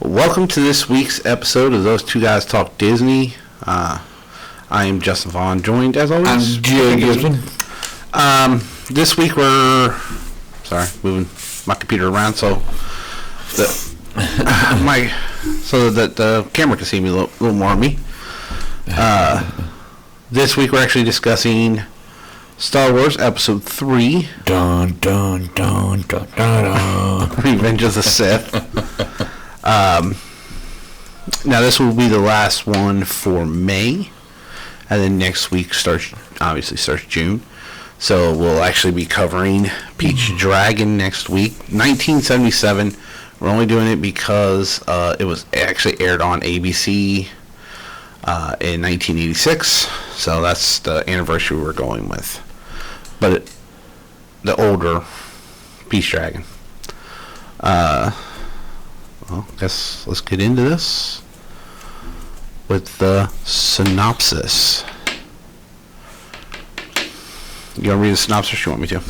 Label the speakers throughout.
Speaker 1: Welcome to this week's episode of Those Two Guys Talk Disney. I am Justin Vaughn, joined as always.
Speaker 2: I'm Jay Gibson.
Speaker 1: This week we're moving my computer around so that the camera can see me a little more of me. This week we're actually discussing Star Wars Episode 3.
Speaker 2: Dun dun dun dun dun dun.
Speaker 1: Revenge of the Sith. Now this will be the last one for May, and then next week starts June. So we'll actually be covering Peach Dragon next week. 1977. We're only doing it because it was actually aired on ABC in 1986. So that's the anniversary we're going with. But the older Peach Dragon. Well, I guess let's get into this with the synopsis. You want to read the synopsis or you want me to?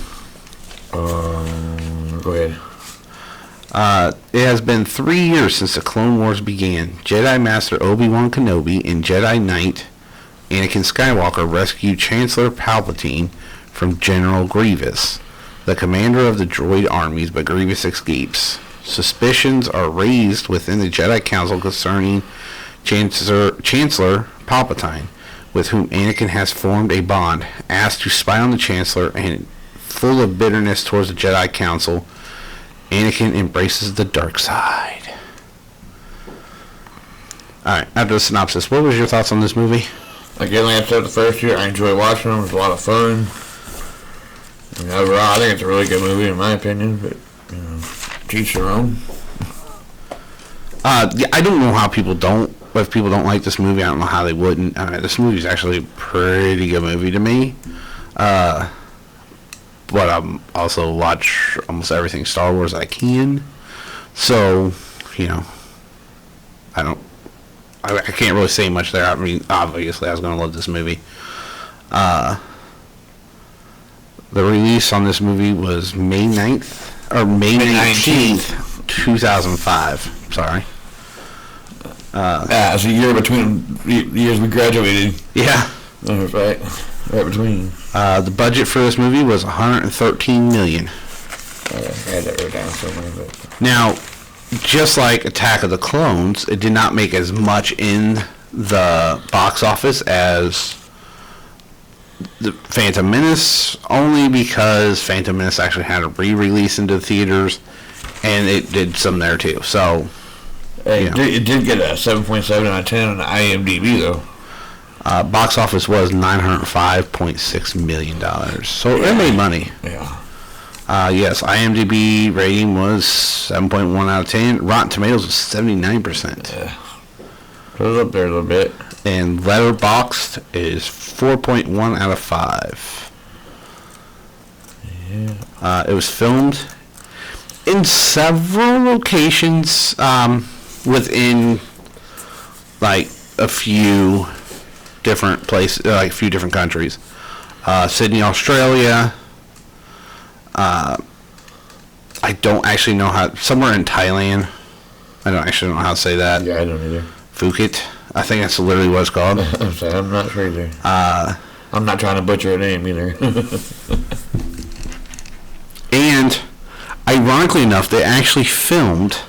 Speaker 2: Go ahead.
Speaker 1: It has been 3 years since the Clone Wars began. Jedi Master Obi-Wan Kenobi and Jedi Knight Anakin Skywalker rescue Chancellor Palpatine from General Grievous, the commander of the droid armies, but Grievous escapes. Suspicions are raised within the Jedi Council concerning Chancellor Palpatine, with whom Anakin has formed a bond. Asked to spy on the Chancellor and full of bitterness towards the Jedi Council, Anakin embraces the dark side. Alright, after the synopsis, what was your thoughts on this movie?
Speaker 2: Again, like I said the first year, I enjoyed watching them. It was a lot of fun. I mean, overall, I think it's a really good movie in my opinion, but, you know, to each their own.
Speaker 1: I don't know how people don't. If people don't like this movie, I don't know how they wouldn't. This movie is actually a pretty good movie to me. But I also watch almost everything Star Wars I can. So, you know, I can't really say much there. I mean, obviously, I was going to love this movie. The release on this movie was May 9th, or May 19th, 2005. Sorry.
Speaker 2: It's a year between years we graduated.
Speaker 1: Yeah.
Speaker 2: Right between.
Speaker 1: The budget for this movie was $113 million.
Speaker 2: I had that wrote down somewhere. But.
Speaker 1: Now, just like Attack of the Clones, it did not make as much in the box office as the Phantom Menace, only because Phantom Menace actually had a re-release into the theaters, and it did some there too. So,
Speaker 2: it did get a 7.7 out of 10 on the IMDb though.
Speaker 1: Box office was $905.6 million, so it made money.
Speaker 2: Yeah.
Speaker 1: Yes, IMDb rating was 7.1 out of 10. Rotten Tomatoes was 79%.
Speaker 2: Yeah. It was up there a little bit.
Speaker 1: And Letterboxd is 4.1 out of 5.
Speaker 2: Yeah.
Speaker 1: It was filmed in several locations within like a few different places, like a few different countries. Sydney, Australia. I don't actually know how. Somewhere in Thailand. I don't actually know how to say that.
Speaker 2: Yeah, I don't either.
Speaker 1: Phuket. I think that's literally what it's called.
Speaker 2: I'm not sure either. I'm not trying to butcher a name either.
Speaker 1: And, ironically enough, they actually filmed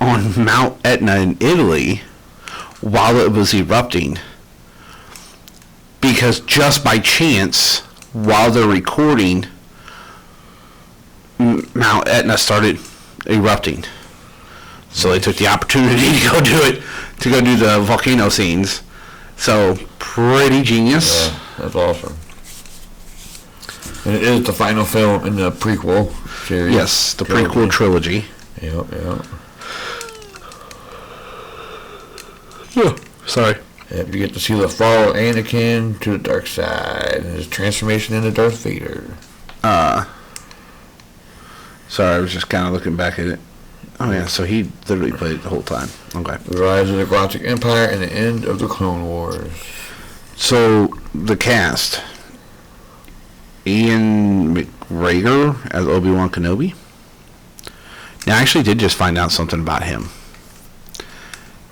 Speaker 1: on Mount Etna in Italy while it was erupting. Because just by chance, while they're recording, Mount Etna started erupting. So they took the opportunity to go do the volcano scenes. So, pretty genius.
Speaker 2: Yeah, that's awesome. And it is the final film in the prequel series.
Speaker 1: Yes, the prequel trilogy.
Speaker 2: Yep.
Speaker 1: Yeah, sorry.
Speaker 2: Yep, you get to see the fall of Anakin to the dark side and his transformation into Darth Vader.
Speaker 1: Sorry, I was just kind of looking back at it. Oh, yeah, so he literally played it the whole time. Okay.
Speaker 2: The rise of the Galactic Empire and the end of the Clone Wars.
Speaker 1: So, the cast. Ian McGregor as Obi-Wan Kenobi. Now, I actually did just find out something about him.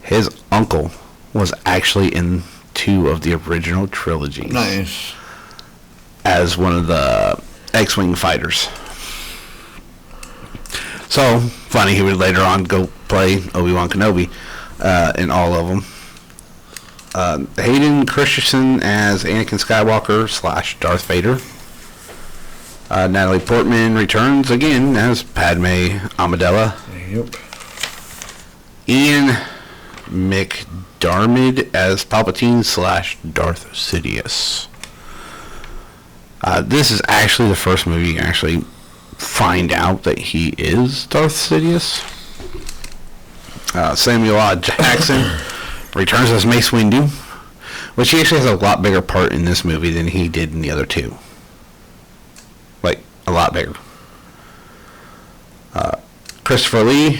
Speaker 1: his uncle was actually in 2 of the original trilogies.
Speaker 2: Nice.
Speaker 1: As one of the X-Wing fighters. So, funny, he would later on go play Obi-Wan Kenobi in all of them. Hayden Christensen as Anakin Skywalker / Darth Vader. Natalie Portman returns again as Padme Amidala.
Speaker 2: Yep.
Speaker 1: Ian McDiarmid as Palpatine / Darth Sidious. This is actually the first movie you actually find out that he is Darth Sidious. Samuel L. Jackson returns as Mace Windu, which he actually has a lot bigger part in this movie than he did in the other 2. Like, a lot bigger. Christopher Lee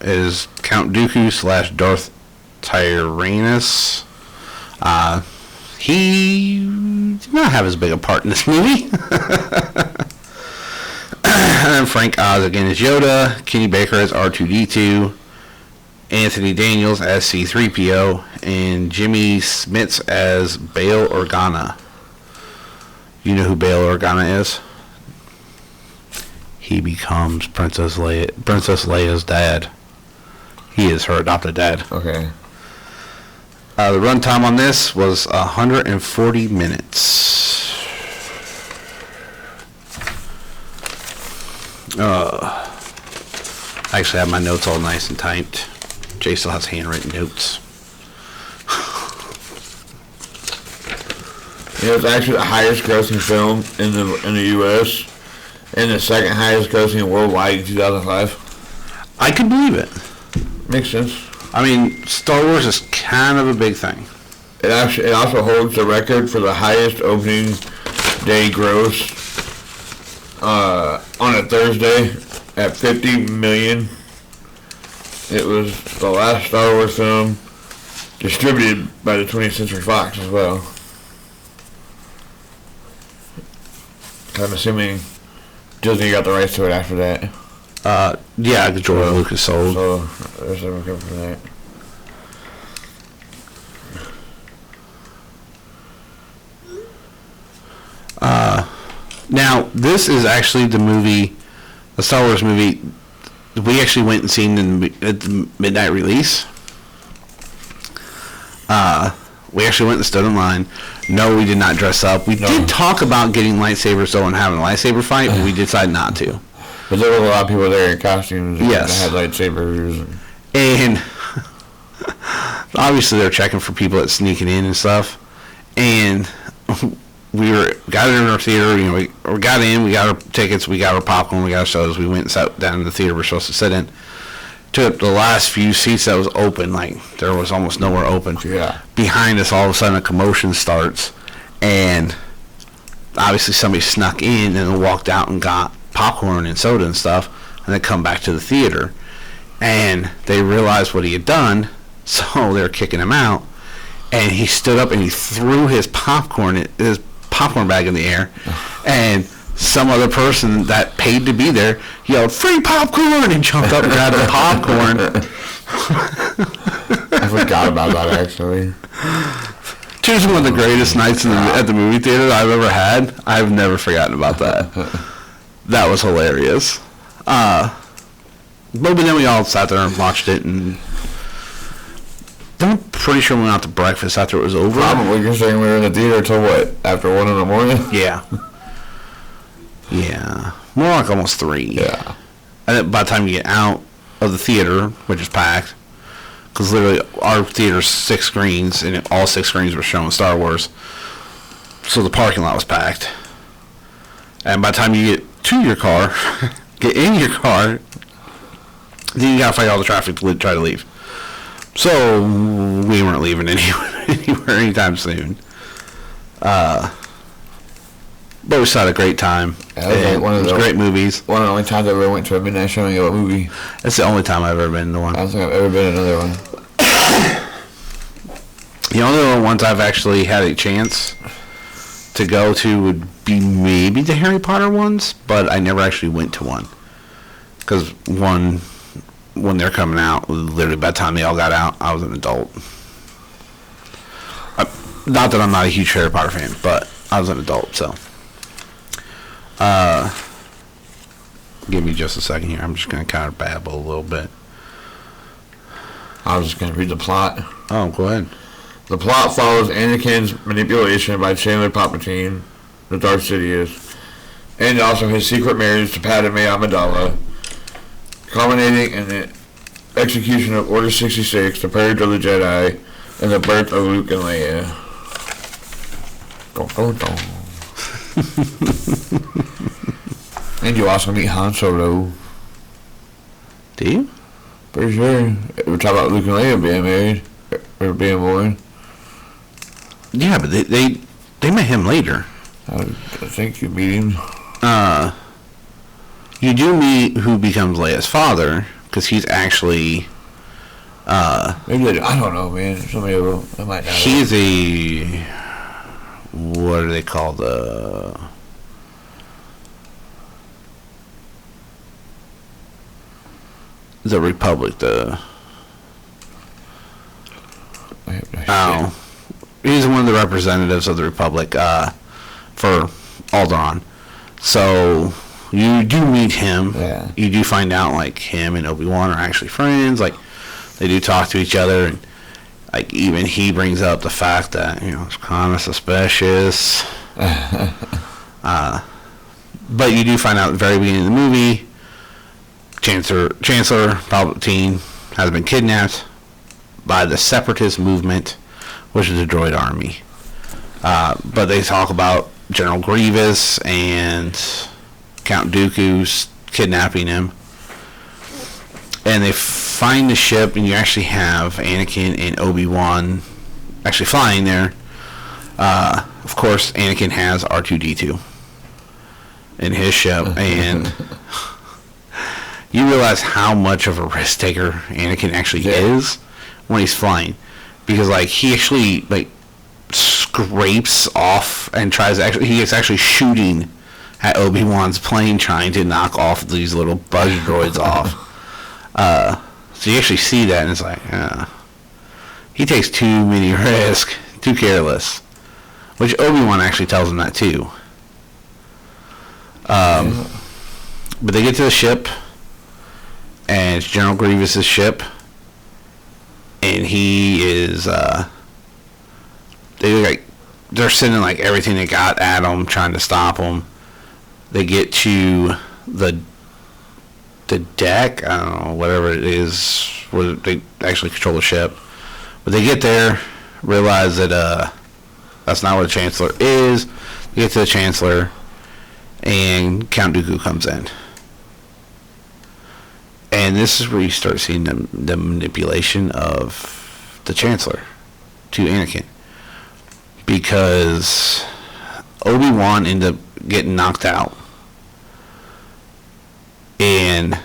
Speaker 1: is Count Dooku / Darth Tyrannus. He did not have as big a part in this movie. And Frank Oz again as Yoda, Kenny Baker as R2-D2, Anthony Daniels as C-3PO, and Jimmy Smits as Bail Organa. You know who Bail Organa is? He becomes Princess Leia's dad. He is her adopted dad.
Speaker 2: Okay.
Speaker 1: The runtime on this was 140 minutes. I actually have my notes all nice and typed. Jay still has handwritten notes.
Speaker 2: It was actually the highest grossing film in the U.S. and the second highest grossing worldwide in 2005.
Speaker 1: I could believe it.
Speaker 2: Makes sense.
Speaker 1: I mean, Star Wars is kind of a big thing.
Speaker 2: It also holds the record for the highest opening day gross on a Thursday at 50 million. It was the last Star Wars film distributed by the 20th Century Fox as well. I'm assuming Disney got the rights to it after that.
Speaker 1: Yeah, George Lucas sold.
Speaker 2: So there's a record for that.
Speaker 1: Now, this is actually the Star Wars movie we actually went and seen at the midnight release. We actually went and stood in line. No, we did not dress up. We did talk about getting lightsabers, though, and having a lightsaber fight, but we decided not to.
Speaker 2: But there were a lot of people there in costumes
Speaker 1: yes.
Speaker 2: that had lightsabers.
Speaker 1: And obviously they're checking for people that's sneaking in and stuff. And we got in our theater, we got in, we got our tickets, we got our popcorn, we got our sodas. We went and sat down in the theater we're supposed to sit in. Took the last few seats that was open, like there was almost nowhere open.
Speaker 2: Yeah. Behind
Speaker 1: us, all of a sudden a commotion starts. And obviously somebody snuck in and walked out and got popcorn and soda and stuff, and then come back to the theater, and they realized what he had done, so they were kicking him out, and he stood up and he threw his popcorn bag in the air, and some other person that paid to be there yelled, "Free popcorn!" and jumped up and grabbed the popcorn.
Speaker 2: I forgot about that, actually.
Speaker 1: It was one of the greatest nights at the movie theater I've ever had. I've never forgotten about that. That was hilarious. But then we all sat there and watched it, and I'm pretty sure we went out to breakfast after it was over.
Speaker 2: Probably. You're saying we were in the theater till what? After 1 in the morning?
Speaker 1: Yeah. Yeah. More like almost 3.
Speaker 2: Yeah.
Speaker 1: And then by the time you get out of the theater, which is packed, because literally our theater's 6 screens, and all 6 screens were showing Star Wars, so the parking lot was packed. And by the time you get to your car, get in your car, then you gotta fight all the traffic to try to leave. So we weren't leaving anywhere anytime soon. But we still had a great time.
Speaker 2: Yeah, it was one of those
Speaker 1: great movies.
Speaker 2: One of the only times I ever went to a midnight showing of a movie.
Speaker 1: That's the only time I've ever been to one.
Speaker 2: I don't think I've ever been to another one.
Speaker 1: The only ones I've actually had a chance to go to would be maybe the Harry Potter ones, but I never actually went to one. Because one, when they're coming out, literally by the time they all got out, I was an adult. Not that I'm not a huge Harry Potter fan, but I was an adult, so. Give me just a second here. I'm just going to kind of babble a little bit.
Speaker 2: I was just going to read the plot.
Speaker 1: Oh, go ahead.
Speaker 2: The plot follows Anakin's manipulation by Chancellor Palpatine, the Darth Sidious, and also his secret marriage to Padme Amidala, culminating in the execution of Order 66, the purge of the Jedi, and the birth of Luke and Leia. Dun, dun, dun. And you also meet Han Solo.
Speaker 1: Do you?
Speaker 2: Pretty sure. We're talking about Luke and Leia being married. Or being born.
Speaker 1: Yeah, but they met him later.
Speaker 2: I think you meet him.
Speaker 1: You do meet who becomes Leia's father, because he's actually...
Speaker 2: Maybe they do. I don't know, man. Somebody will. I might not.
Speaker 1: He's a... What do they call the Republic? He's one of the representatives of the Republic for Alderaan. So you do meet him.
Speaker 2: Yeah.
Speaker 1: You do find out like him and Obi-Wan are actually friends. Like they do talk to each other, and like even he brings up the fact that it's kind of suspicious. But you do find out at the very beginning of the movie, Chancellor Palpatine has been kidnapped by the Separatist movement, which is a droid army. But they talk about General Grievous and Count Dooku's kidnapping him. And they find the ship, and you actually have Anakin and Obi-Wan actually flying there. Of course, Anakin has R2-D2 in his ship, and you realize how much of a risk taker Anakin actually is when he's flying, because like he actually like scrapes off and he is actually shooting at Obi-Wan's plane, trying to knock off these little buzz droids off. So you actually see that, and it's like he takes too many risks, too careless, which Obi-Wan actually tells him that too. But they get to the ship, and it's General Grievous' ship, and he is they're sending like everything they got at him, trying to stop him. They get to the deck, I don't know, whatever it is, where they actually control the ship. But they get there, realize that that's not where the Chancellor is. They get to the Chancellor, and Count Dooku comes in. And this is where you start seeing the manipulation of the Chancellor to Anakin. Because Obi-Wan ended up getting knocked out. And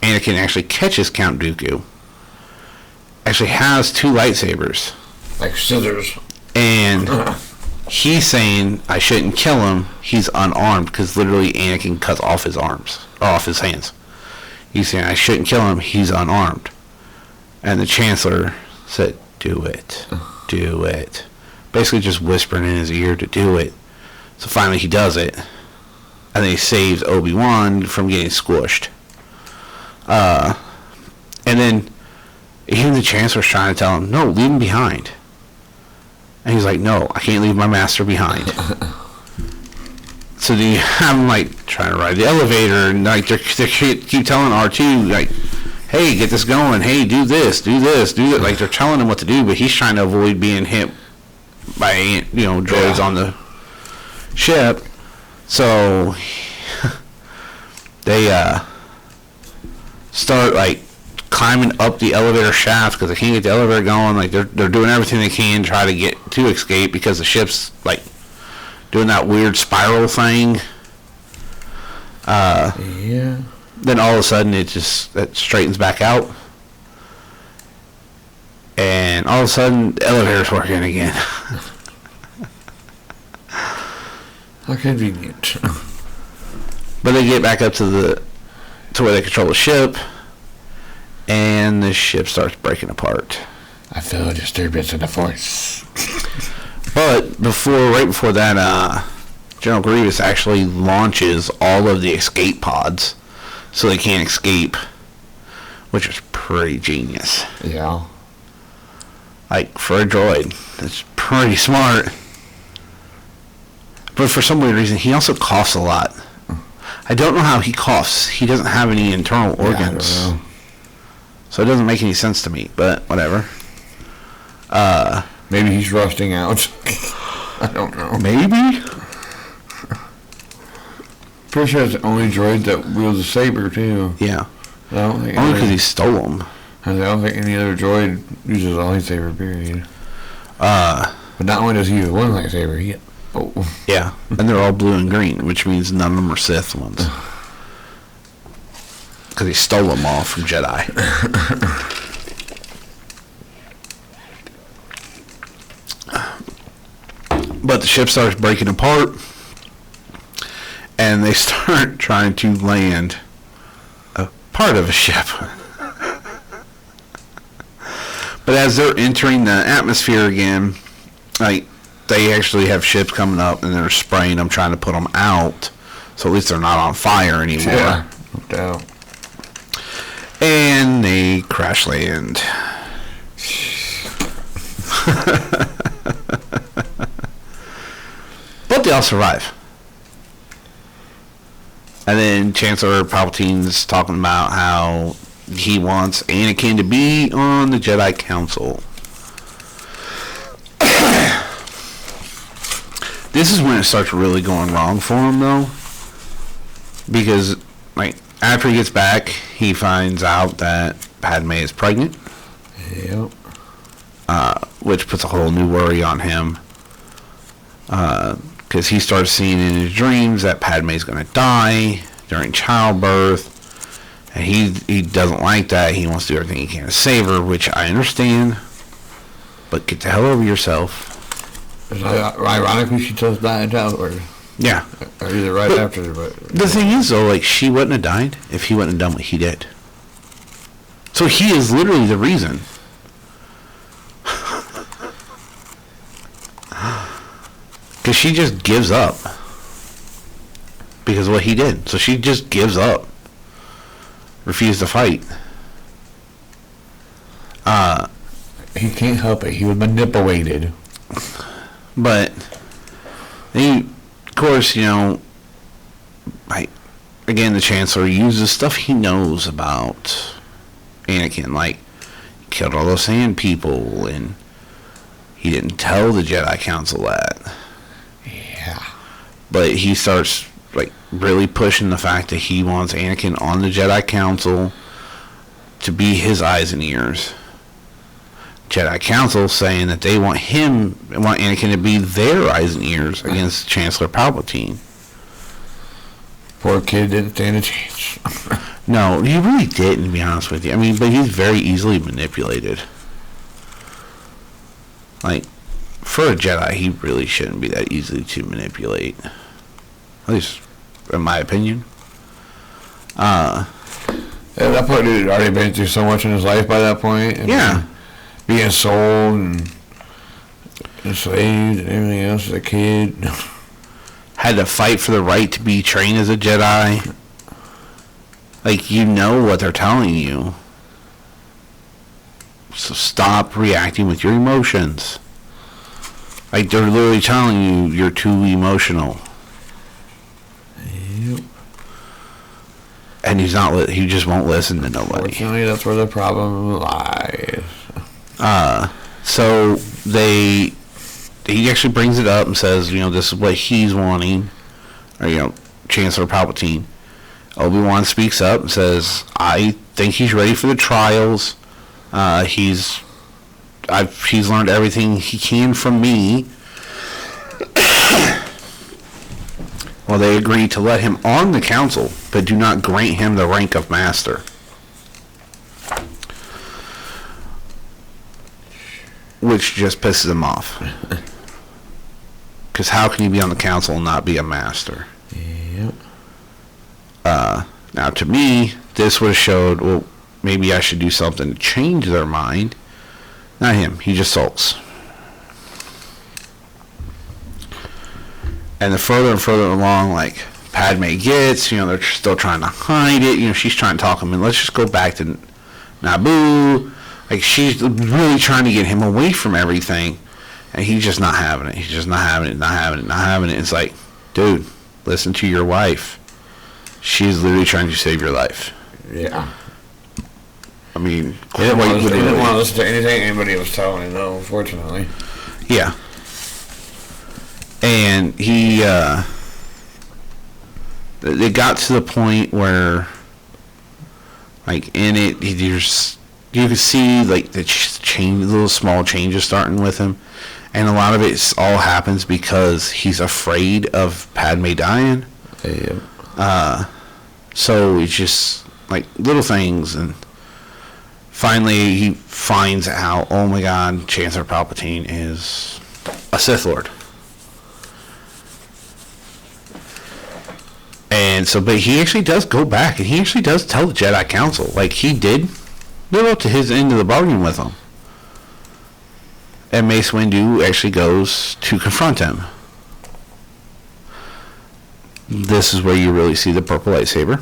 Speaker 1: Anakin actually catches Count Dooku. Actually has two lightsabers.
Speaker 2: Like scissors.
Speaker 1: And he's saying, I shouldn't kill him. He's unarmed, because literally Anakin cuts off his hands. He's saying, I shouldn't kill him. He's unarmed. And the Chancellor said, do it. Do it. Basically just whispering in his ear to do it. So finally he does it. And then he saves Obi-Wan from getting squished. And then even the Chancellor's trying to tell him, no, leave him behind. And he's like, no, I can't leave my master behind. So then you have him like trying to ride the elevator, and like they keep telling R2 like, hey, get this going, hey, do this, do that. Like they're telling him what to do, but he's trying to avoid being hit by droids on the ship. So they start like climbing up the elevator shaft because they can't get the elevator going. Like they're doing everything they can to try to get to escape, because the ship's like doing that weird spiral thing.
Speaker 2: Yeah.
Speaker 1: Then all of a sudden it straightens back out, and all of a sudden the elevator's working again.
Speaker 2: How convenient.
Speaker 1: But they get back up to where they control the ship. and the ship starts breaking apart.
Speaker 2: I feel a disturbance in the force.
Speaker 1: But right before that, General Grievous actually launches all of the escape pods so they can't escape, which is pretty genius.
Speaker 2: Yeah.
Speaker 1: Like, for a droid, it's pretty smart. But for some weird reason, he also coughs a lot. I don't know how he coughs. He doesn't have any internal organs.
Speaker 2: I don't know.
Speaker 1: So it doesn't make any sense to me, but whatever.
Speaker 2: Maybe he's rusting out. I don't know.
Speaker 1: Maybe?
Speaker 2: Pretty sure it's the only droid that wields a saber, too.
Speaker 1: Yeah.
Speaker 2: I don't think
Speaker 1: Only because he stole them.
Speaker 2: I don't think any other droid uses a lightsaber, period.
Speaker 1: But
Speaker 2: not only does he use one lightsaber, he... Oh.
Speaker 1: Yeah. And they're all blue and green, which means none of them are Sith ones. Because he stole them all from Jedi. But the ship starts breaking apart, and they start trying to land a part of a ship. But as they're entering the atmosphere again, like, they actually have ships coming up, and they're spraying them, trying to put them out, so at least they're not on fire anymore.
Speaker 2: Yeah, no doubt.
Speaker 1: And they crash land. But they all survive. And then Chancellor Palpatine's talking about how he wants Anakin to be on the Jedi Council. This is when it starts really going wrong for him, though. Because, like, after he gets back, he finds out that Padme is pregnant.
Speaker 2: Yep.
Speaker 1: Which puts a whole new worry on him. Because he starts seeing in his dreams that Padme's going to die during childbirth. And he doesn't like that. He wants to do everything he can to save her, which I understand. But get the hell over yourself.
Speaker 2: Ironically, she tells that in childbirth.
Speaker 1: Yeah.
Speaker 2: Or either right after, but...
Speaker 1: The thing is, though, like, she wouldn't have died if he wouldn't have done what he did. So he is literally the reason. Because she just gives up. Because of what he did. So she just gives up. Refused to fight.
Speaker 2: He can't help it. He was manipulated.
Speaker 1: But, of course, you know, again, the Chancellor uses stuff he knows about Anakin. Like, he killed all those sand people, and he didn't tell the Jedi Council that.
Speaker 2: Yeah.
Speaker 1: But he starts, like, really pushing the fact that he wants Anakin on the Jedi Council to be his eyes and ears. Jedi Council saying that they want Anakin to be their eyes and ears against Chancellor Palpatine.
Speaker 2: Poor kid didn't stand a chance.
Speaker 1: No, he really didn't, to be honest with you. I mean, but he's very easily manipulated. Like, for a Jedi, he really shouldn't be that easy to manipulate. At least, in my opinion.
Speaker 2: Yeah, that poor dude had already been through so much in his life by that point.
Speaker 1: Yeah.
Speaker 2: Being sold and enslaved and everything else as a kid.
Speaker 1: Had to fight for the right to be trained as a Jedi. Like, you know what they're telling you. So stop reacting with your emotions. Like, they're literally telling you you're too emotional.
Speaker 2: Yep.
Speaker 1: And he just won't listen to nobody.
Speaker 2: Unfortunately, that's where the problem lies.
Speaker 1: So he actually brings it up and says, you know, this is what he's wanting, or, you know, Chancellor Palpatine. Obi-Wan speaks up and says, I think he's ready for the trials. He's learned everything he can from me. Well, they agree to let him on the council, but do not grant him the rank of master. Which just pisses him off. Because how can you be on the council and not be a master?
Speaker 2: Yep.
Speaker 1: Now, to me, this would have showed, well, maybe I should do something to change their mind. Not him. He just sulks. And the further and further along, like, Padme gets, they're still trying to hide it. She's trying to talk him in. Let's just go back to Naboo. Like, she's really trying to get him away from everything. And he's just not having it. He's just not having it, not having it, not having it. It's like, dude, listen to your wife. She's literally trying to save your life.
Speaker 2: Yeah.
Speaker 1: I mean,
Speaker 2: he didn't want to listen to anything anybody was telling him, though, unfortunately.
Speaker 1: Yeah. And it got to the point where, like, in it, you could see, like, the little small changes starting with him. And a lot of it all happens because he's afraid of Padme dying.
Speaker 2: Yeah.
Speaker 1: So it's just, like, little things. And finally he finds out, oh my God, Chancellor Palpatine is a Sith Lord. And so, but he actually does go back, and he actually does tell the Jedi Council, like, he did live up to his end of the bargain with them. And Mace Windu actually goes to confront him. This is where you really see the purple lightsaber,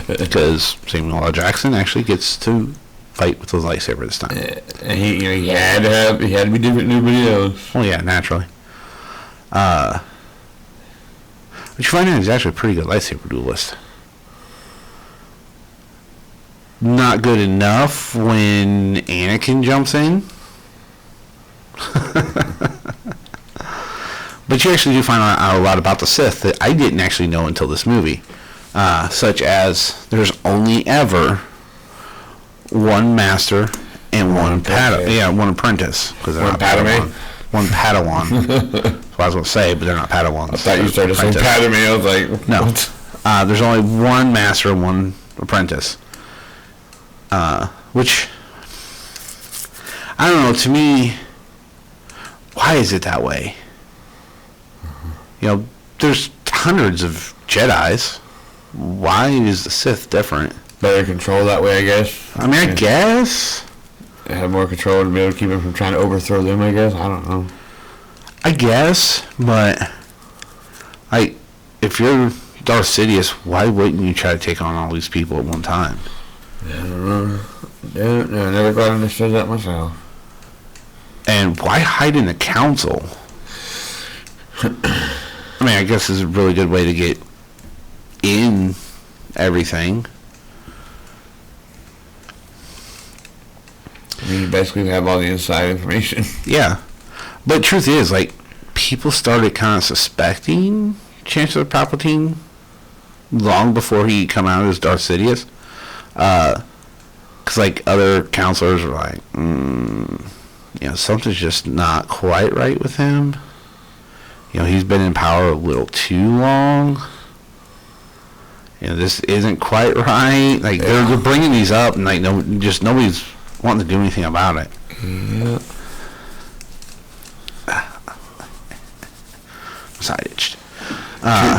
Speaker 1: because Samuel L. Jackson actually gets to fight with the lightsaber this time.
Speaker 2: And he had to be different than everybody else.
Speaker 1: Oh yeah, naturally. But you find out he's actually a pretty good lightsaber duelist. Not good enough when Anakin jumps in. But you actually do find out a lot about the Sith that I didn't actually know until this movie. Such as, there's only ever one master and one apprentice.
Speaker 2: One Padme?
Speaker 1: One Padawan. That's what I was going to say, but they're not Padawans.
Speaker 2: I thought you started saying Padme. I was like,
Speaker 1: no.
Speaker 2: What?
Speaker 1: There's only one master and one apprentice. Which, I don't know, to me, why is it that way? There's hundreds of Jedis. Why is the Sith different?
Speaker 2: Better control that way, I guess.
Speaker 1: I mean, I guess.
Speaker 2: They have more control to be able to keep them from trying to overthrow them, I guess. I don't know.
Speaker 1: I guess, but if you're Darth Sidious, why wouldn't you try to take on all these people at one time?
Speaker 2: I don't know. No, I never quite understood that myself.
Speaker 1: And why hide in the council? I mean, I guess this is a really good way to get in everything.
Speaker 2: I mean, you basically have all the inside information.
Speaker 1: Yeah. But truth is, like, people started kind of suspecting Chancellor Palpatine long before he come out as Darth Sidious. Because, like, other counselors were like, something's just not quite right with him. He's been in power a little too long. This isn't quite right. Like, they're bringing these up, and, like, nobody's wanting to do anything about it.
Speaker 2: Yeah.
Speaker 1: Side itched.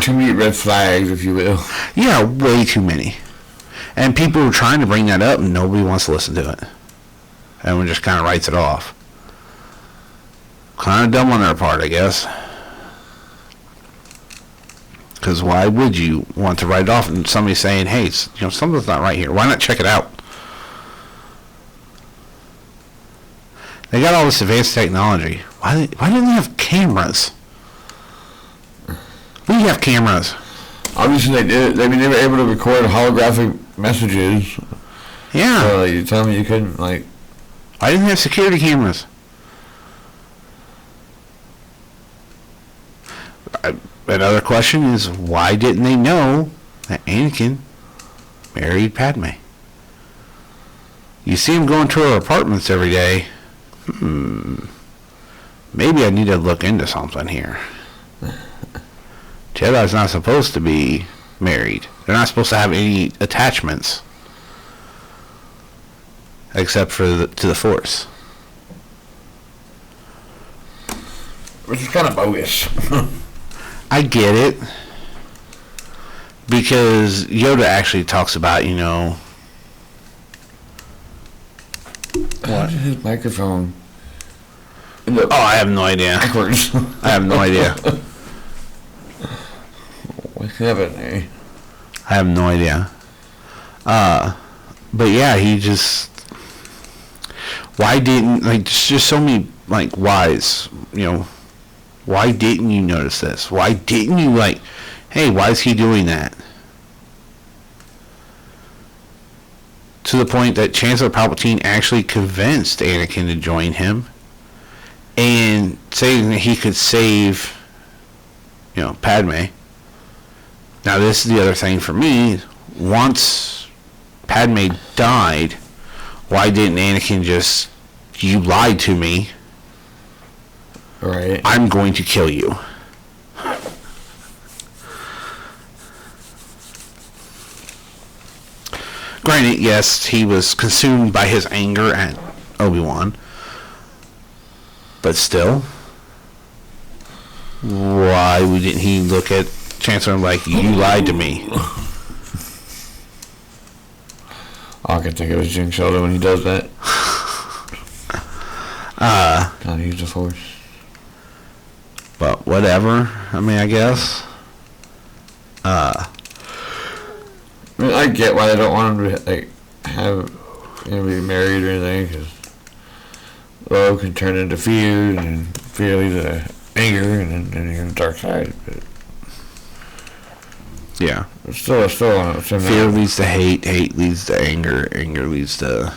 Speaker 2: Too many red flags, if you will.
Speaker 1: Yeah, way too many. And people are trying to bring that up, and nobody wants to listen to it. Everyone just kind of writes it off. Kind of dumb on their part, I guess. Because why would you want to write it off and somebody saying, hey, something's not right here. Why not check it out? They got all this advanced technology. Why didn't they have cameras? We have cameras.
Speaker 2: Obviously they did. They were able to record holographic messages.
Speaker 1: Yeah.
Speaker 2: So you tell me you couldn't, like...
Speaker 1: Why didn't they have security cameras? Another question is, why didn't they know that Anakin married Padme? You see him going to her apartments every day. Maybe I need to look into something here. Jedi's not supposed to be married. They're not supposed to have any attachments. Except for to the Force.
Speaker 2: Which is kind of bogus.
Speaker 1: I get it. Because Yoda actually talks about,
Speaker 2: How did his microphone end up
Speaker 1: I have no idea.
Speaker 2: backwards?
Speaker 1: I have no idea.
Speaker 2: What happened, eh?
Speaker 1: I have no idea. But yeah, he just... Why didn't... Like, just so many, like, whys, you know. Why didn't you notice this? Why didn't you, like... Hey, why is he doing that? To the point that Chancellor Palpatine actually convinced Anakin to join him. And saying that he could save, you know, Padme. Now, this is the other thing for me. Once Padme died, why didn't Anakin just, you lied to me.
Speaker 2: Right.
Speaker 1: I'm going to kill you. Granted, yes, he was consumed by his anger at Obi-Wan. But still, why didn't he look at Chancellor and like, you lied to me?
Speaker 2: All I can think of is Jim Sheldon when he does that. Not use the Force.
Speaker 1: But whatever. I mean, I guess.
Speaker 2: I mean, I get why they don't want him to, like, have, you know, be married or anything, because love can turn into fear, and fear leads to anger, and then you're on the dark side. But
Speaker 1: Yeah.
Speaker 2: it's still on the same
Speaker 1: Fear
Speaker 2: level.
Speaker 1: leads to hate. Hate leads to anger. Anger leads to...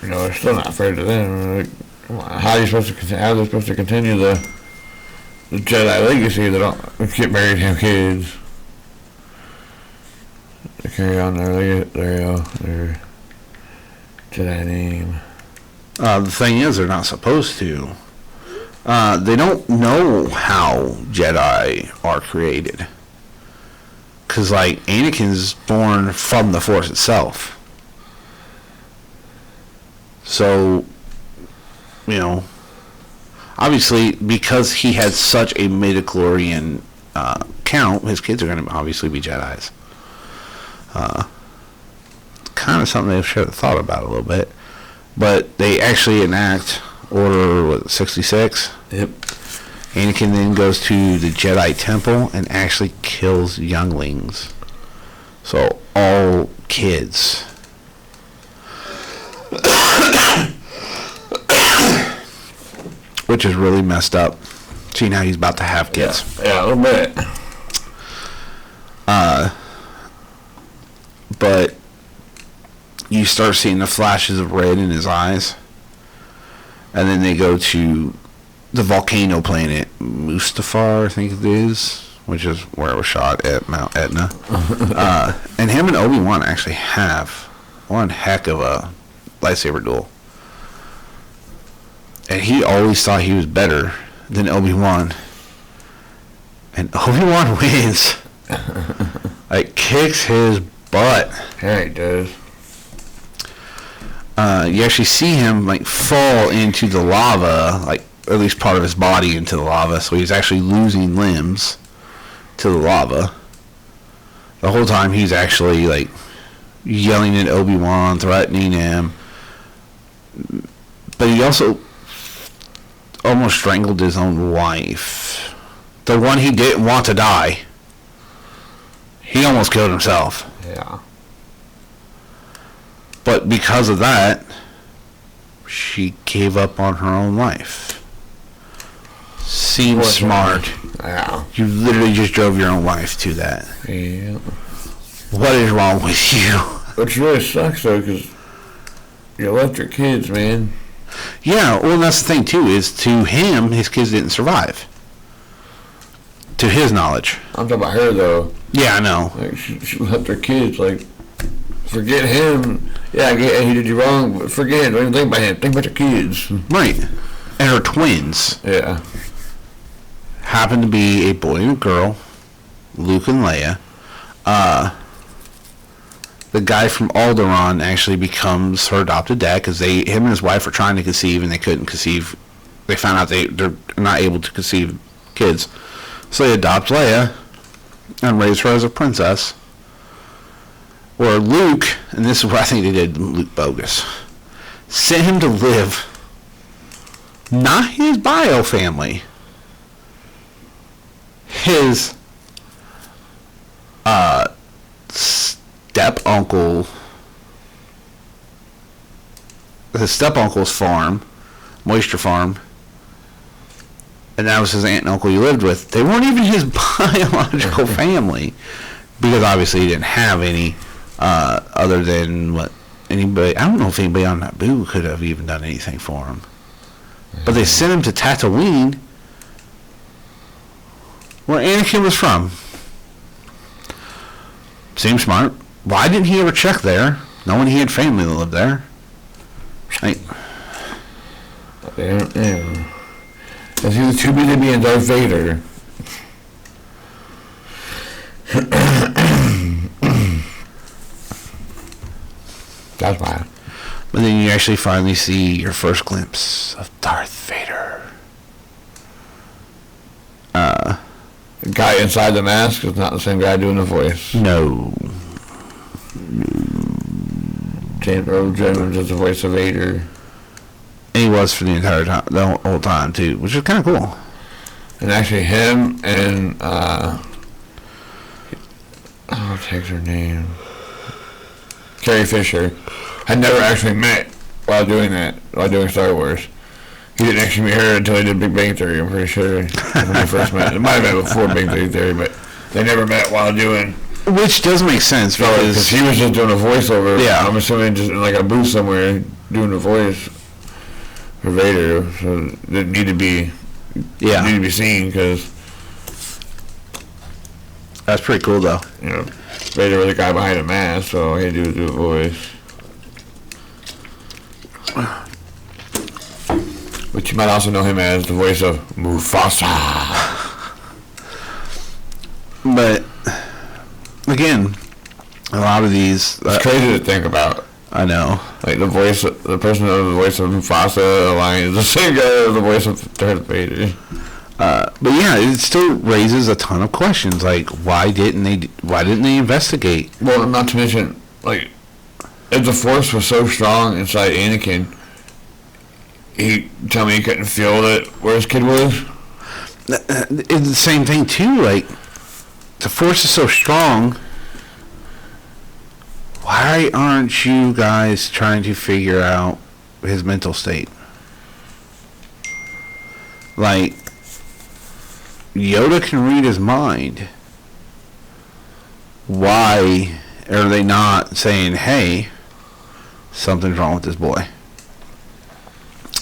Speaker 2: You know, they're still not fair to them. Like, come on, how are they supposed to continue the Jedi legacy? They don't get married and have kids. They carry on their Jedi name.
Speaker 1: The thing is, they're not supposed to. They don't know how Jedi are created. Because, like, Anakin's born from the Force itself. So, you know, obviously, because he had such a midichlorian count, his kids are going to obviously be Jedis. Kind of something they should have thought about a little bit. But they actually enact Order 66.
Speaker 2: Yep.
Speaker 1: Anakin then goes to the Jedi Temple and actually kills younglings. So, all kids. Which is really messed up. Seeing how he's about to have kids.
Speaker 2: Yeah, a little bit.
Speaker 1: But you start seeing the flashes of red in his eyes. And then they go to the volcano planet, Mustafar, I think it is, which is where it was shot at Mount Etna. And him and Obi-Wan actually have one heck of a lightsaber duel. And he always thought he was better than Obi-Wan. And Obi-Wan wins. Like, kicks his butt.
Speaker 2: Yeah, he does.
Speaker 1: You actually see him, like, fall into the lava, like, at least part of his body into the lava, so he's actually losing limbs to the lava. The whole time he's actually, like, yelling at Obi-Wan, threatening him. But he also almost strangled his own wife. The one he didn't want to die. He almost killed himself.
Speaker 2: Yeah.
Speaker 1: But because of that, she gave up on her own life. Seems smart.
Speaker 2: Yeah.
Speaker 1: You literally just drove your own life to that.
Speaker 2: Yeah.
Speaker 1: What is wrong with you?
Speaker 2: Which really sucks, though, because you left your kids, man.
Speaker 1: Yeah, well, that's the thing, too, is to him, his kids didn't survive. To his knowledge.
Speaker 2: I'm talking about her, though.
Speaker 1: Yeah, I know.
Speaker 2: Like, she left her kids, like, forget him. Yeah, I get he did you wrong, but forget him. Don't even think about him. Think about your kids.
Speaker 1: Right. And her twins
Speaker 2: Yeah.
Speaker 1: happened to be a boy and a girl, Luke and Leia. The guy from Alderaan actually becomes her adopted dad because him and his wife were trying to conceive and they couldn't conceive. They found out they're not able to conceive kids. So they adopt Leia and raise her as a princess. Or Luke, and this is where I think they did Luke bogus. sent him to live, not his bio family, his step-uncle's farm, moisture farm, and that was his aunt and uncle he lived with. They weren't even his biological family, because obviously he didn't have any other than what anybody. I don't know if anybody on Naboo could have even done anything for him. But they sent him to Tatooine, where Anakin was from. Seems smart. Why didn't he ever check there, knowing he had family that lived there? Like,
Speaker 2: Yeah. Because he was too busy being Darth Vader. That's why.
Speaker 1: but then you actually finally see your first glimpse of Darth Vader.
Speaker 2: The guy inside the mask is not the same guy doing the voice.
Speaker 1: No.
Speaker 2: James Earl Jones is the voice of Vader.
Speaker 1: And he was for the entire time, the whole time too, which is kind of cool.
Speaker 2: And actually him and, what takes her name? Carrie Fisher had never actually met while doing Star Wars. He didn't actually meet her until he did Big Bang Theory, I'm pretty sure, when they first met. It might have been before Big Bang Theory, but they never met while doing...
Speaker 1: Which does make sense,
Speaker 2: because he was just doing a voiceover.
Speaker 1: Yeah.
Speaker 2: I'm assuming just in like a booth somewhere doing a voice for Vader, so it didn't need to be seen, because...
Speaker 1: That's pretty cool, though.
Speaker 2: You know, Vader was the guy behind the mask, so all he had to do was do a voice. But you might also know him as the voice of Mufasa.
Speaker 1: But, again, a lot of these...
Speaker 2: It's crazy to think about.
Speaker 1: I know.
Speaker 2: Like, the person of the voice of Mufasa Lion is the same guy as the voice of Darth Vader.
Speaker 1: But yeah, it still raises a ton of questions. Like, why didn't they investigate?
Speaker 2: Well, not to mention, like, if the Force was so strong inside Anakin, he tell me he couldn't feel that where his kid was.
Speaker 1: It's the same thing too. Like, the Force is so strong. Why aren't you guys trying to figure out his mental state? Like, Yoda can read his mind. Why are they not saying, hey, something's wrong with this boy?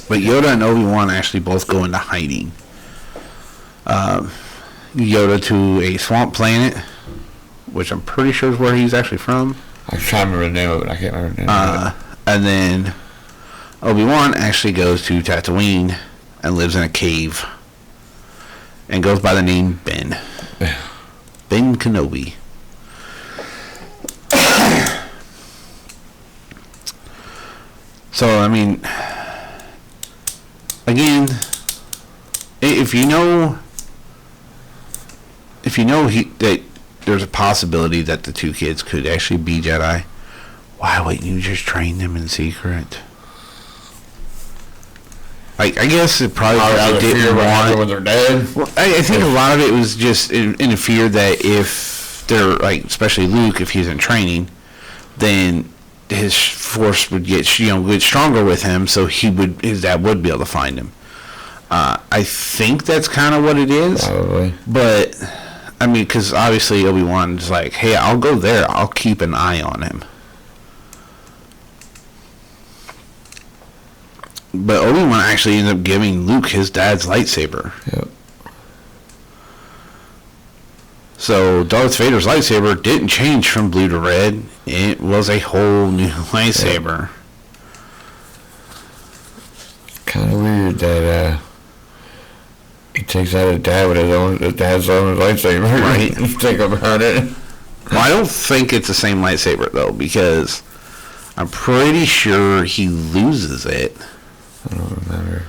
Speaker 1: But Yoda and Obi-Wan actually both go into hiding. Yoda to a swamp planet, which I'm pretty sure is where he's actually from.
Speaker 2: I can't remember the name of it. I can't remember the name of it.
Speaker 1: And then Obi-Wan actually goes to Tatooine and lives in a cave. And goes by the name Ben. Ben Kenobi. So, I mean, again, if you know that there's a possibility that the two kids could actually be Jedi, why wouldn't you just train them in secret? Like, I guess it probably they didn't want
Speaker 2: when they're dead.
Speaker 1: Well, I think a lot of it was just in the fear that if they're, like, especially Luke, if he's in training, then his Force would get stronger with him, so his dad would be able to find him. I think that's kind of what it is.
Speaker 2: Probably.
Speaker 1: But I mean, because obviously Obi-Wan's like, hey, I'll go there. I'll keep an eye on him. But Obi-Wan actually ends up giving Luke his dad's lightsaber.
Speaker 2: Yep.
Speaker 1: So Darth Vader's lightsaber didn't change from blue to red. It was a whole new lightsaber.
Speaker 2: Yep. Kind of weird that he takes out his dad with his dad's own lightsaber.
Speaker 1: Right.
Speaker 2: Think about it.
Speaker 1: Well, I don't think it's the same lightsaber, though, because I'm pretty sure he loses it.
Speaker 2: I don't remember.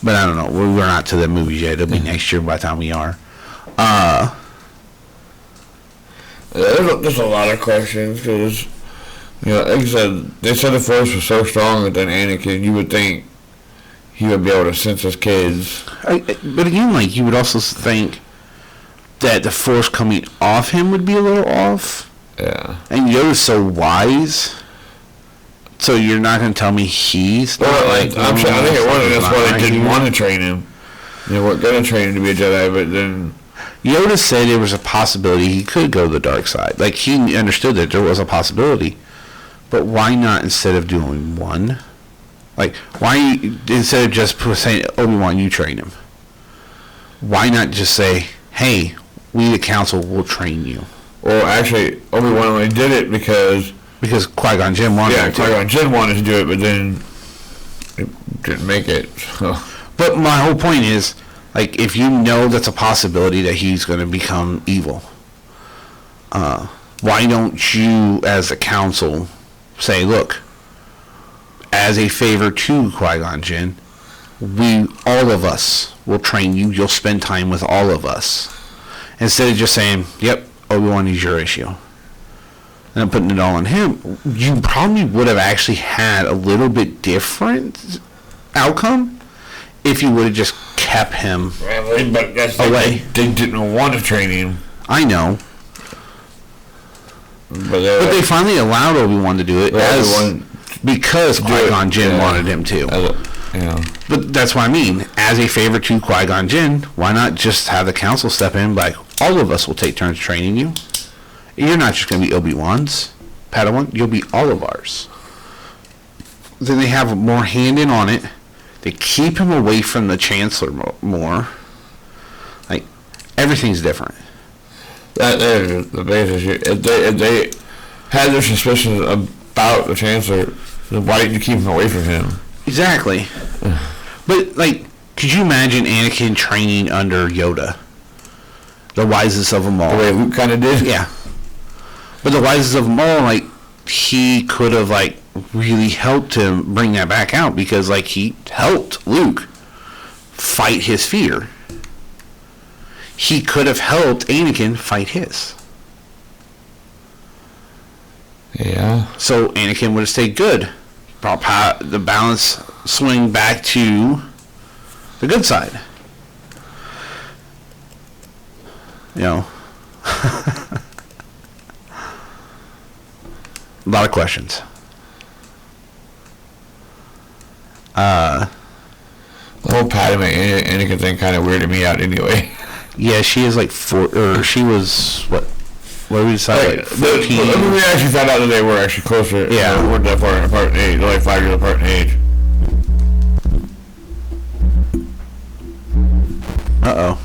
Speaker 1: But I don't know. We're not to the movies yet. It'll be next year by the time we are.
Speaker 2: There's a lot of questions, because You know, like I said, they said the Force was so strong that then Anakin, you would think he would be able to sense his kids.
Speaker 1: But again, like, you would also think that the Force coming off him would be a little off.
Speaker 2: Yeah.
Speaker 1: And Yoda's so wise. So you're not going to tell me he's not like...
Speaker 2: I'm sure, I think it was. That's why they didn't want to train him. They weren't going to train him to be a Jedi, but then...
Speaker 1: Yoda said there was a possibility he could go to the dark side. Like, he understood that there was a possibility. But why not, instead of doing one? Like, why, instead of just saying, Obi-Wan, you train him? Why not just say, hey, we the council will train you?
Speaker 2: Well, actually, Obi-Wan only did it because
Speaker 1: Qui-Gon Jinn wanted to.
Speaker 2: Yeah, Qui-Gon Jinn wanted to do it, but then it didn't make it. So.
Speaker 1: But my whole point is, like, if you know that's a possibility that he's going to become evil, why don't you, as a council, say, look, as a favor to Qui-Gon Jinn, all of us will train you. You'll spend time with all of us. Instead of just saying, yep, Obi-Wan is your issue. And putting it all on him, you probably would have actually had a little bit different outcome if you would have just kept him
Speaker 2: but that's
Speaker 1: away.
Speaker 2: They didn't want to train him.
Speaker 1: I know.
Speaker 2: But
Speaker 1: they finally allowed Obi-Wan to do it because Qui-Gon Jinn wanted him to.
Speaker 2: Yeah.
Speaker 1: But that's what I mean. As a favor to Qui-Gon Jinn, why not just have the council step in, like, all of us will take turns training you. You're not just going to be Obi-Wan's Padawan. You'll be all of ours. Then they have more hand in on it. They keep him away from the Chancellor more. Like, everything's different.
Speaker 2: That is the basis. If they had their suspicions about the Chancellor, then why didn't you keep him away from him?
Speaker 1: Exactly. But, like, could you imagine Anakin training under Yoda? The wisest of them all.
Speaker 2: The way Luke kind of did?
Speaker 1: Yeah. But the wisest of them all, like, he could have, like, really helped him bring that back out because, like, he helped Luke fight his fear. He could have helped Anakin fight his.
Speaker 2: Yeah.
Speaker 1: So Anakin would have stayed good. The balance swing back to the good side. You know. A lot of questions.
Speaker 2: The whole Padme Anakin thing kind of weirded me out anyway.
Speaker 1: Yeah, she is like she was, what did we decide, like 14?
Speaker 2: We actually found out that they were actually closer.
Speaker 1: Yeah.
Speaker 2: They weren't that far apart in age. They're like 5 years apart in age.
Speaker 1: Uh-oh.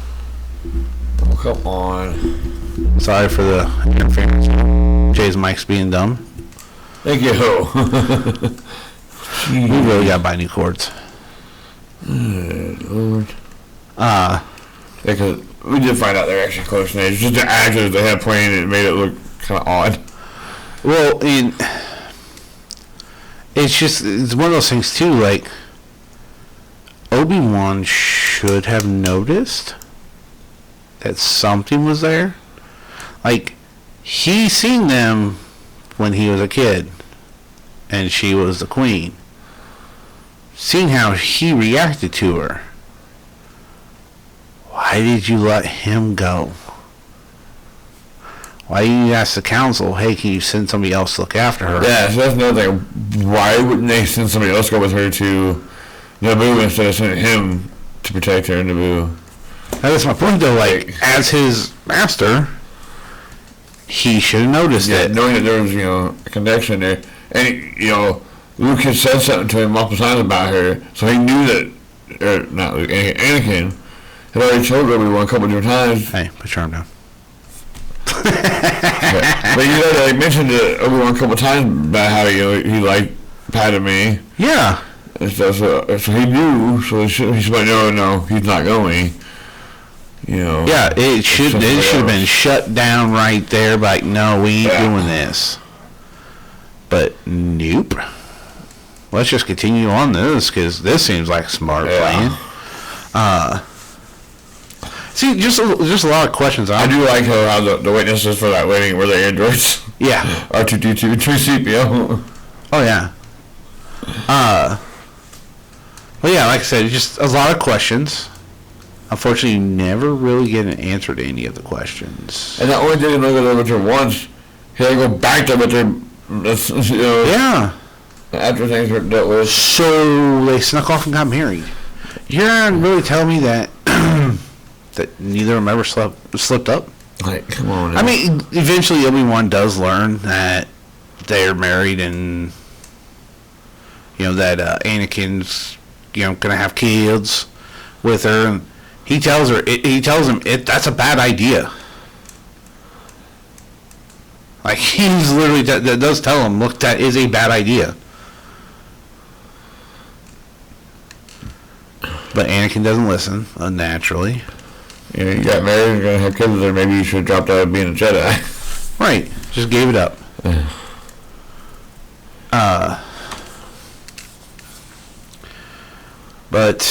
Speaker 2: Oh, come on.
Speaker 1: Sorry for the interference. Jay's mic's being dumb.
Speaker 2: Thank you.
Speaker 1: We really gotta buy new cords.
Speaker 2: Lord. Because we did find out they're actually close in age. Just the actors they had playing it made it look kind of odd.
Speaker 1: Well, it's one of those things too, like, Obi-Wan should have noticed that something was there. Like, he seen them when he was a kid and she was the queen. Seeing how he reacted to her. Why did you let him go? Why didn't you ask the council, hey, can you send somebody else to look after her?
Speaker 2: Yeah, so that's another thing. Why wouldn't they send somebody else go with her to Naboo instead of sending him to protect her in Naboo?
Speaker 1: That's my point, though. Like, as his master, he should have noticed it.
Speaker 2: Knowing that there was, a connection there. And, Luke had said something to him multiple times about her, so he knew that, not Luke, Anakin had already told Obi-Wan a couple of different times.
Speaker 1: Hey, put your arm down.
Speaker 2: But they mentioned to Obi-Wan a couple of times about how, he liked Padme.
Speaker 1: Yeah.
Speaker 2: And stuff, so he knew, so he should have been, no, he's not going.
Speaker 1: Yeah, it should have been shut down right there, like, no, we ain't doing this. But nope. Let's just continue on this, because this seems like a smart plan. See, just a lot of questions.
Speaker 2: I do like how the witnesses for that wedding were the androids.
Speaker 1: Yeah.
Speaker 2: R2D2, 3CPO.
Speaker 1: Oh yeah. Well, yeah, like I said, just a lot of questions. Unfortunately, you never really get an answer to any of the questions.
Speaker 2: And the only thing I look at Richard once, he had to go back to Richard,
Speaker 1: Yeah.
Speaker 2: after things were dealt with.
Speaker 1: So they snuck off and got married. You're not really telling me that that neither of them ever slipped up?
Speaker 2: Like, come on now.
Speaker 1: I mean, eventually Obi-Wan does learn that they're married and, that Anakin's, gonna have kids with her. And he tells him that's a bad idea. Like, he's literally, that does tell him, look, that is a bad idea. But Anakin doesn't listen, unnaturally.
Speaker 2: You got married, you're going to have kids with her, maybe you should have dropped out of being a Jedi.
Speaker 1: Right, just gave it up. But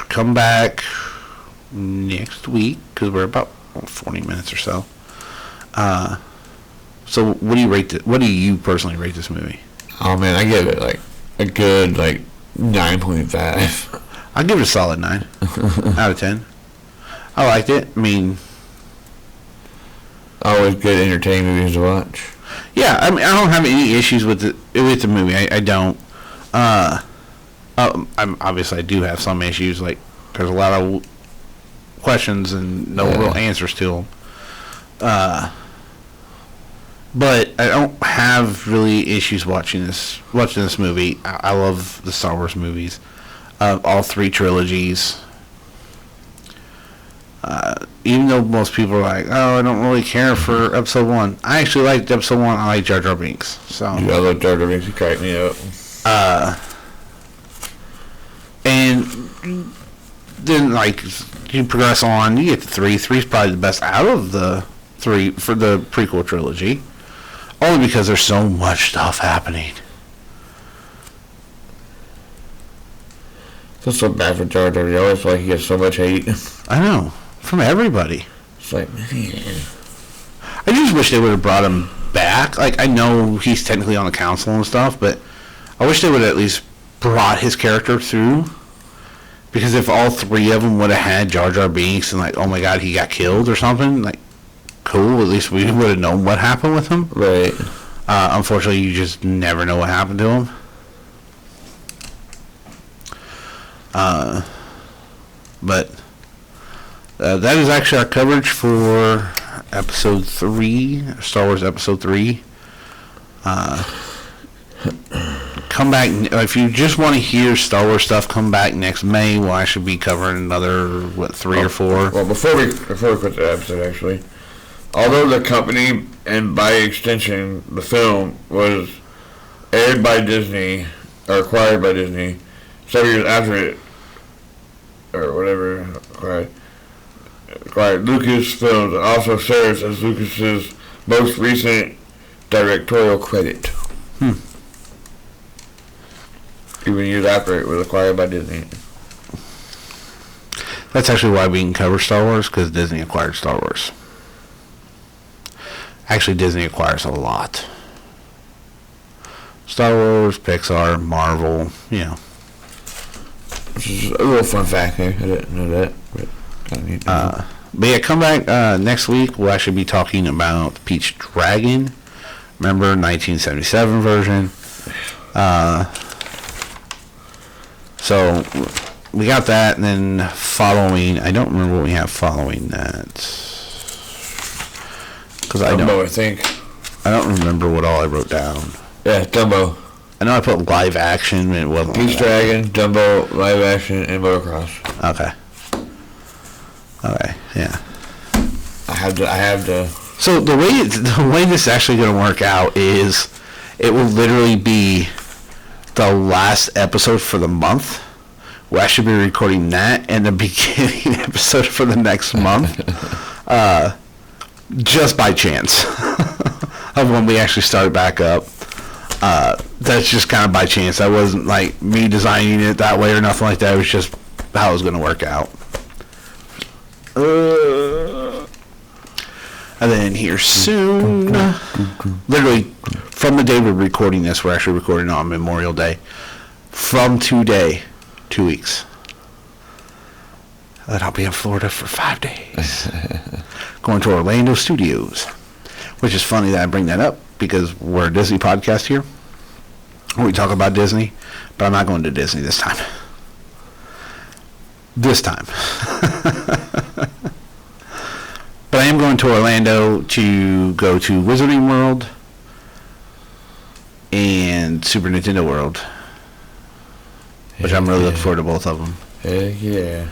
Speaker 1: come back next week, because we're about 40 minutes or so. So what do you rate it? What do you personally rate this movie?
Speaker 2: Oh man, I give it like a good 9.5.
Speaker 1: I'll give it a solid 9 out of 10. I liked it. I mean,
Speaker 2: always good entertaining movies to watch.
Speaker 1: Yeah, I mean, I don't have any issues with the movie. I don't. Obviously I do have some issues. Like, there's a lot of questions and no real answers to them. But I don't have really issues watching this movie. I love the Star Wars movies, all 3 trilogies. Even though most people are like, oh, I don't really care for Episode 1. I actually liked Episode 1. I like Jar Jar Binks. So.
Speaker 2: Yeah, I love Jar Jar Binks. He cracked me up.
Speaker 1: And then, you progress on, you get to 3. 3's probably the best out of the 3 for the prequel trilogy. Only because there's so much stuff happening.
Speaker 2: I feel so bad for Jar Jar. I always feel like he gets so much hate.
Speaker 1: I know. From everybody.
Speaker 2: It's like, man.
Speaker 1: I just wish they would have brought him back. Like, I know he's technically on the council and stuff, but I wish they would have at least brought his character through. Because if all 3 of them would have had Jar Jar Binks and, oh my god, he got killed or something, cool, at least we would have known what happened with him.
Speaker 2: Right.
Speaker 1: Unfortunately, you just never know what happened to him. But that is actually our coverage for Episode 3, Star Wars Episode 3. Come back, if you just want to hear Star Wars stuff, come back next May. We'll actually be covering another, 3 or 4.
Speaker 2: Well, before we quit the episode, actually, although the company, and by extension, the film, was aired by Disney, or acquired by Disney, 7 years after it, or whatever, acquired Lucasfilms, and also serves as Lucas's most recent directorial credit. Even years after it was acquired by Disney.
Speaker 1: That's actually why we can cover Star Wars, because Disney acquired Star Wars. Actually, Disney acquires a lot. Star Wars, Pixar, Marvel,
Speaker 2: Which is a little fun fact there. I didn't know that, but kind of neat.
Speaker 1: But yeah, come back next week. We'll actually be talking about Peach Dragon. Remember, 1977 version. So we got that, and then following, I don't remember what we have following that, because
Speaker 2: Dumbo, I think.
Speaker 1: I don't remember what all I wrote down.
Speaker 2: Yeah, Dumbo.
Speaker 1: I know I put live action, and it wasn't.
Speaker 2: Peach Dragon, Dumbo, live action, and motocross.
Speaker 1: Okay. Okay. Yeah.
Speaker 2: I have to.
Speaker 1: So the way this is actually going to work out is, it will literally be the last episode for the month. We'll actually be recording that and the beginning episode for the next month. Just by chance of when we actually started back up. That's just kind of by chance. That wasn't like me designing it that way or nothing like that. It was just how it was going to work out. And then here soon, literally from the day we're recording this, we're actually recording on Memorial Day. From today, 2 weeks. Then I'll be in Florida for 5 days. Going to Orlando Studios. Which is funny that I bring that up because we're a Disney podcast here. We talk about Disney, but I'm not going to Disney this time. This time. But I am going to Orlando to go to Wizarding World and Super Nintendo World, which I'm really looking forward to both of them.
Speaker 2: Heck yeah.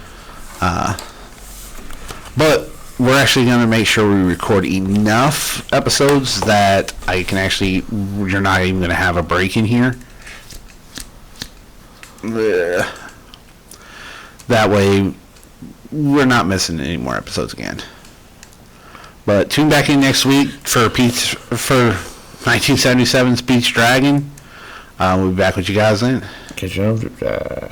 Speaker 1: But we're actually going to make sure we record enough episodes that I can actually, you're not even going to have a break in here. That way, we're not missing any more episodes again. But tune back in next week for 1977's Pete's Dragon. We'll be back with you guys then.
Speaker 2: Catch you on the flip side.